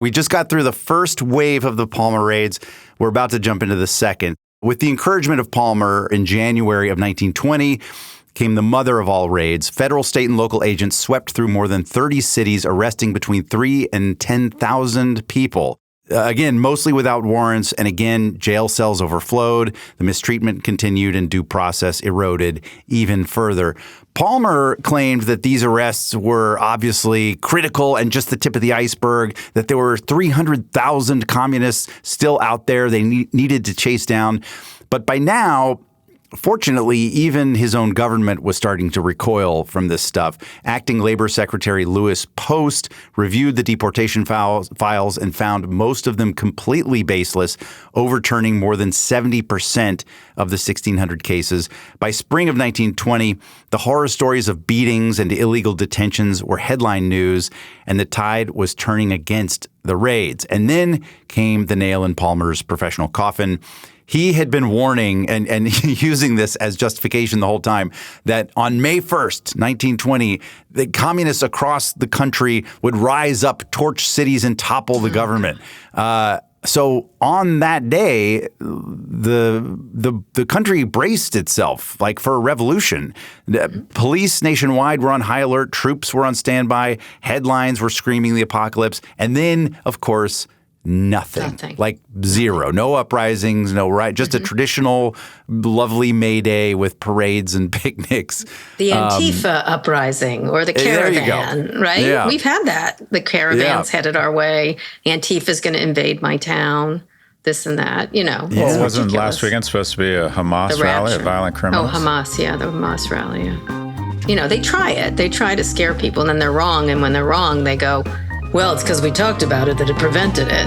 We just got through the first wave of the Palmer raids. We're about to jump into the second. With the encouragement of Palmer in January of 1920 came the mother of all raids. Federal, state, and local agents swept through more than 30 cities, arresting between 3,000 and 10,000 people. Again, mostly without warrants, and again, jail cells overflowed, the mistreatment continued, and due process eroded even further. Palmer claimed that these arrests were obviously critical and just the tip of the iceberg, that there were 300,000 communists still out there they needed to chase down. But by now, fortunately, even his own government was starting to recoil from this stuff. Acting Labor Secretary Louis Post reviewed the deportation files and found most of them completely baseless, overturning more than 70% of the 1,600 cases. By spring of 1920, the horror stories of beatings and illegal detentions were headline news, and the tide was turning against the raids. And then came the nail in Palmer's professional coffin. He had been warning and using this as justification the whole time that on May 1st, 1920, the communists across the country would rise up, torch cities, and topple the government. So on that day, the country braced itself like for a revolution. The police nationwide were on high alert. Troops were on standby. Headlines were screaming the apocalypse. And then, of course, Nothing. Like zero. No uprisings, no riot. Just a traditional, lovely May Day with parades and picnics. The Antifa uprising or the caravan, right? Yeah. We've had that. The caravan's headed our way. Antifa's going to invade my town. This and that, you know. Yeah. Well, wasn't last weekend supposed to be a Hamas rally of violent criminals? Oh, Hamas, the Hamas rally. Yeah. You know, they try it. They try to scare people, and then they're wrong. And when they're wrong, they go, well, it's because we talked about it that it prevented it.